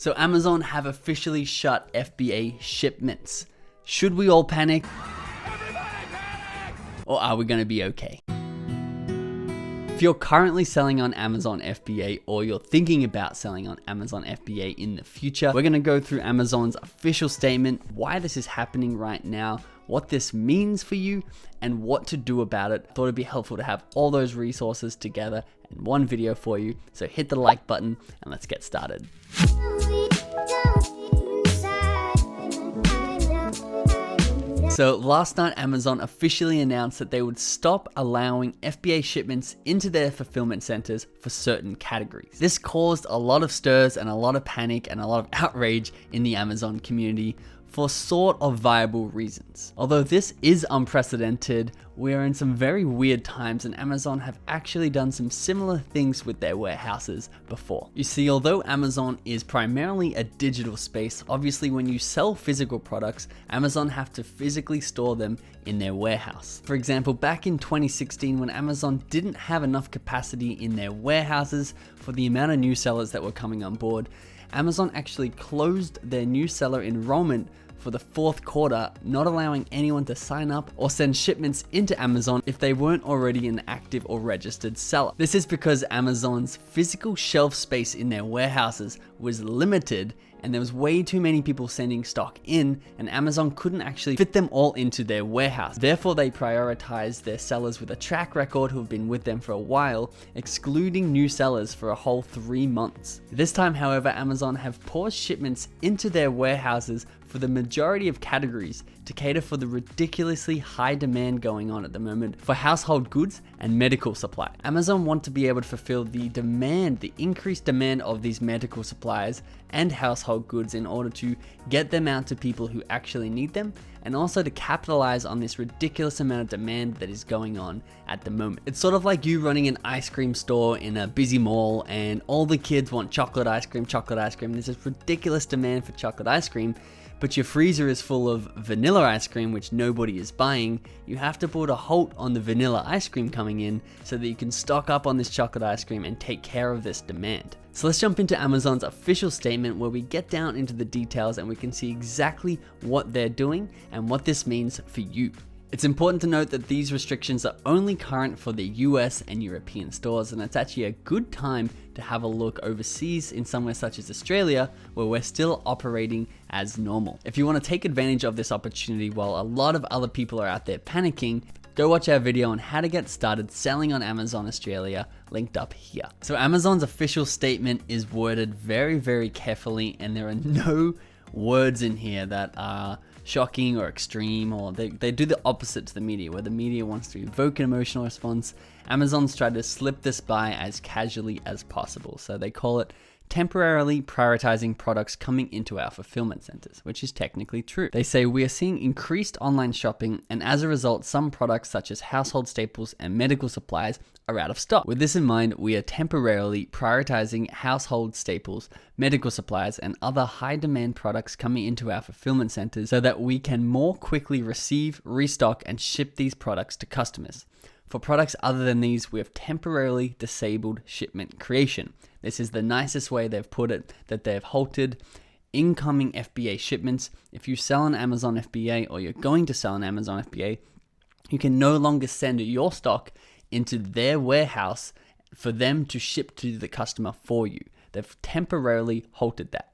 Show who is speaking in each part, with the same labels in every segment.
Speaker 1: So Amazon have officially shut FBA shipments. Should we all panic? Or are we going to be okay? If you're currently selling on Amazon FBA or you're thinking about selling on Amazon FBA in the future, we're going to go through Amazon's official statement, why this is happening right now, what this means for you, and what to do about it. I thought it'd be helpful to have all those resources together in one video for you. So hit the like button and let's get started. So last night, Amazon officially announced that they would stop allowing FBA shipments into their fulfillment centers for certain categories. This caused a lot of stirs and a lot of panic and a lot of outrage in the Amazon community for sort of viable reasons. Although this is unprecedented, we are in some very weird times and Amazon have actually done some similar things with their warehouses before. You see, although Amazon is primarily a digital space, obviously when you sell physical products, Amazon have to physically store them in their warehouse. For example, back in 2016, when Amazon didn't have enough capacity in their warehouses for the amount of new sellers that were coming on board, Amazon actually closed their new seller enrollment for the fourth quarter, not allowing anyone to sign up or send shipments into Amazon if they weren't already an active or registered seller. This is because Amazon's physical shelf space in their warehouses was limited and there was way too many people sending stock in and Amazon couldn't actually fit them all into their warehouse. Therefore, they prioritized their sellers with a track record who have been with them for a while, excluding new sellers for a whole 3 months. This time, however, Amazon have paused shipments into their warehouses for the majority of categories to cater for the ridiculously high demand going on at the moment for household goods and medical supply. Amazon want to be able to fulfill the increased demand of these medical supplies and household goods in order to get them out to people who actually need them, and also to capitalize on this ridiculous amount of demand that is going on at the moment. It's sort of like you running an ice cream store in a busy mall and all the kids want chocolate ice cream. There's this ridiculous demand for chocolate ice cream, but your freezer is full of vanilla ice cream, which nobody is buying. You have to put a halt on the vanilla ice cream coming in so that you can stock up on this chocolate ice cream and take care of this demand. So let's jump into Amazon's official statement where we get down into the details and we can see exactly what they're doing and what this means for you. It's important to note that these restrictions are only current for the US and European stores, and it's actually a good time to have a look overseas in somewhere such as Australia, where we're still operating as normal. If you want to take advantage of this opportunity while a lot of other people are out there panicking, go watch our video on how to get started selling on Amazon Australia, linked up here. So Amazon's official statement is worded very, very carefully, and there are no words in here that are shocking or extreme, or they do the opposite to the media, where the media wants to evoke an emotional response. Amazon's tried to slip this by as casually as possible. So they call it temporarily prioritizing products coming into our fulfillment centers, which is technically true. They say we are seeing increased online shopping, and as a result, some products such as household staples and medical supplies are out of stock. With this in mind, we are temporarily prioritizing household staples, medical supplies, and other high demand products coming into our fulfillment centers so that we can more quickly receive, restock, and ship these products to customers. For products other than these, we have temporarily disabled shipment creation. This is the nicest way they've put it, that they've halted incoming FBA shipments. If you sell on Amazon FBA or you're going to sell on Amazon FBA, you can no longer send your stock into their warehouse for them to ship to the customer for you. They've temporarily halted that.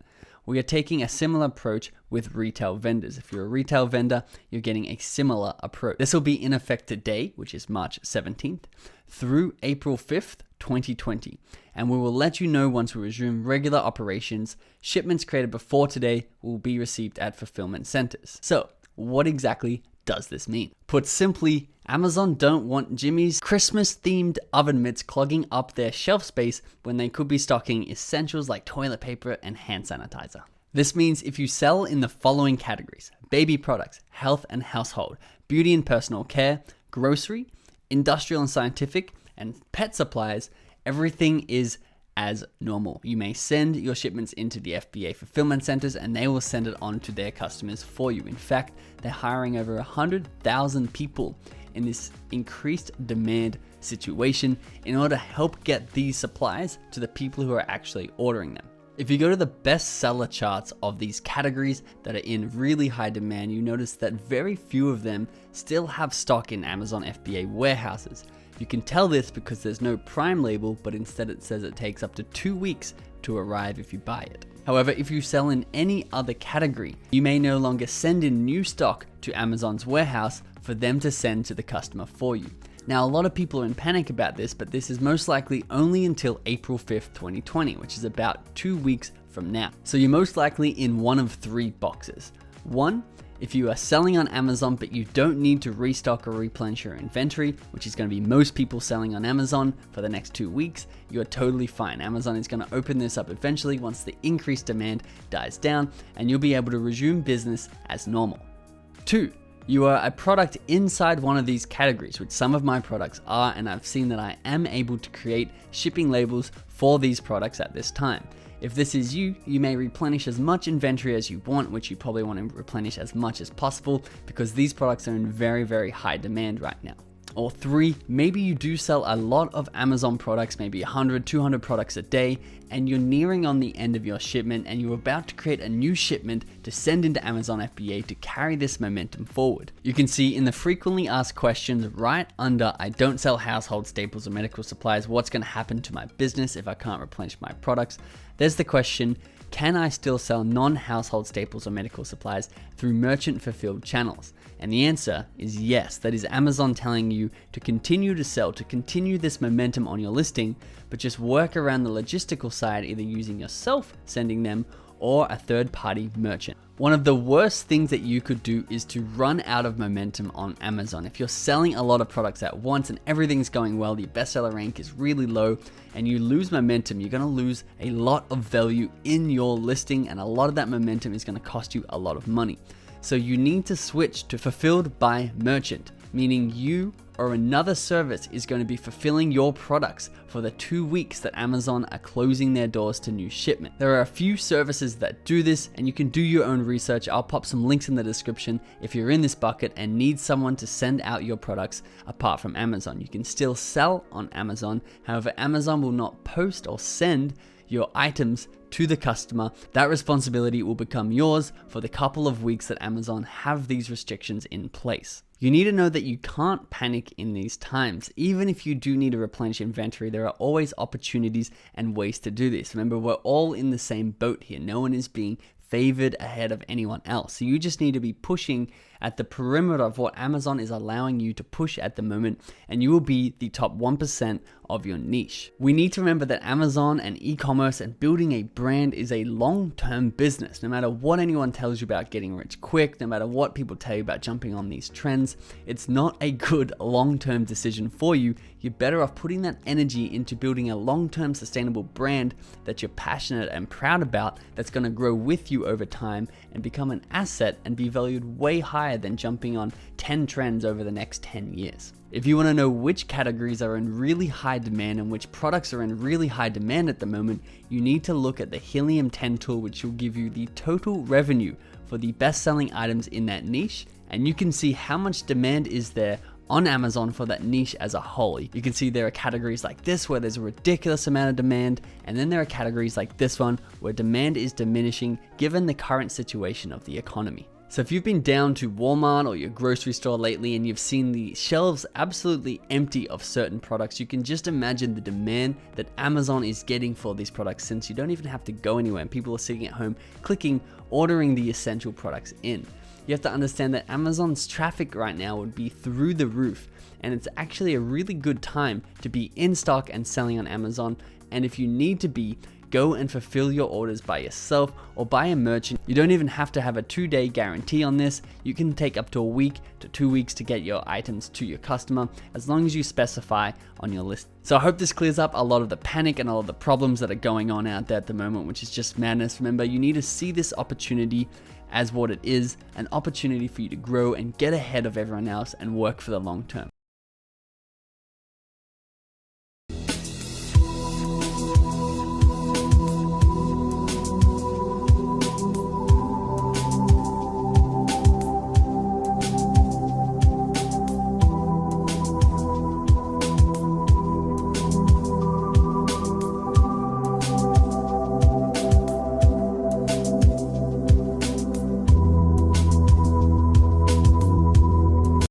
Speaker 1: We are taking a similar approach with retail vendors. If you're a retail vendor, you're getting a similar approach. This will be in effect today, which is March 17th, through April 5th, 2020. And we will let you know once we resume regular operations. Shipments created before today will be received at fulfillment centers. So, what exactly does this mean? Put simply, Amazon don't want Jimmy's Christmas-themed oven mitts clogging up their shelf space when they could be stocking essentials like toilet paper and hand sanitizer. This means if you sell in the following categories: baby products, health and household, beauty and personal care, grocery, industrial and scientific, and pet supplies, everything is as normal. You may send your shipments into the FBA fulfillment centers and they will send it on to their customers for you. In fact, they're hiring over 100,000 people in this increased demand situation in order to help get these supplies to the people who are actually ordering them. If you go to the bestseller charts of these categories that are in really high demand, you notice that very few of them still have stock in Amazon FBA warehouses. You can tell this because there's no Prime label, but instead it says it takes up to 2 weeks to arrive if you buy it. However, if you sell in any other category, you may no longer send in new stock to Amazon's warehouse for them to send to the customer for you. Now, a lot of people are in panic about this, but this is most likely only until April 5th, 2020, which is about 2 weeks from now. So you're most likely in one of 3 boxes. 1, if you are selling on Amazon, but you don't need to restock or replenish your inventory, which is going to be most people selling on Amazon for the next 2 weeks, you are totally fine. Amazon is going to open this up eventually once the increased demand dies down, and you'll be able to resume business as normal. 2, you are a product inside one of these categories, which some of my products are, and I've seen that I am able to create shipping labels for these products at this time. If this is you, you may replenish as much inventory as you want, which you probably want to replenish as much as possible because these products are in very, very high demand right now. Or 3, maybe you do sell a lot of Amazon products, maybe 100, 200 products a day, and you're nearing on the end of your shipment and you're about to create a new shipment to send into Amazon FBA to carry this momentum forward. You can see in the frequently asked questions right under I don't sell household staples or medical supplies, what's going to happen to my business if I can't replenish my products? There's the question, can I still sell non-household staples or medical supplies through merchant fulfilled channels? And the answer is yes. That is Amazon telling you to continue to sell, to continue this momentum on your listing, but just work around the logistical side, either using yourself sending them or a third-party merchant. One of the worst things that you could do is to run out of momentum on Amazon. If you're selling a lot of products at once and everything's going well, your bestseller rank is really low and you lose momentum, you're gonna lose a lot of value in your listing, and a lot of that momentum is gonna cost you a lot of money. So you need to switch to fulfilled by merchant, meaning you or another service is going to be fulfilling your products for the 2 weeks that Amazon are closing their doors to new shipment. There are a few services that do this, and you can do your own research. I'll pop some links in the description if you're in this bucket and need someone to send out your products apart from Amazon. You can still sell on Amazon. However, Amazon will not post or send your items to the customer. That responsibility will become yours for the couple of weeks that Amazon have these restrictions in place. You need to know that you can't panic in these times. Even if you do need to replenish inventory, there are always opportunities and ways to do this. Remember, we're all in the same boat here. No one is being favored ahead of anyone else. So you just need to be pushing at the perimeter of what Amazon is allowing you to push at the moment, and you will be the top 1% of your niche. We need to remember that Amazon and e-commerce and building a brand is a long-term business. No matter what anyone tells you about getting rich quick, no matter what people tell you about jumping on these trends, it's not a good long-term decision for you. You're better off putting that energy into building a long-term sustainable brand that you're passionate and proud about, that's going to grow with you over time and become an asset and be valued way higher than jumping on 10 trends over the next 10 years. If you want to know which categories are in really high demand and which products are in really high demand at the moment, you need to look at the Helium 10 tool, which will give you the total revenue for the best-selling items in that niche, and you can see how much demand is there on Amazon for that niche as a whole. You can see there are categories like this where there's a ridiculous amount of demand, and then there are categories like this one where demand is diminishing given the current situation of the economy. So if you've been down to Walmart or your grocery store lately and you've seen the shelves absolutely empty of certain products, you can just imagine the demand that Amazon is getting for these products, since you don't even have to go anywhere and people are sitting at home clicking, ordering the essential products in. You have to understand that Amazon's traffic right now would be through the roof, and it's actually a really good time to be in stock and selling on Amazon. And if you need to be, go and fulfill your orders by yourself or by a merchant. You don't even have to have a 2-day guarantee on this. You can take up to a week to 2 weeks to get your items to your customer, as long as you specify on your list. So I hope this clears up a lot of the panic and all of the problems that are going on out there at the moment, which is just madness. Remember, you need to see this opportunity as what it is, an opportunity for you to grow and get ahead of everyone else and work for the long term.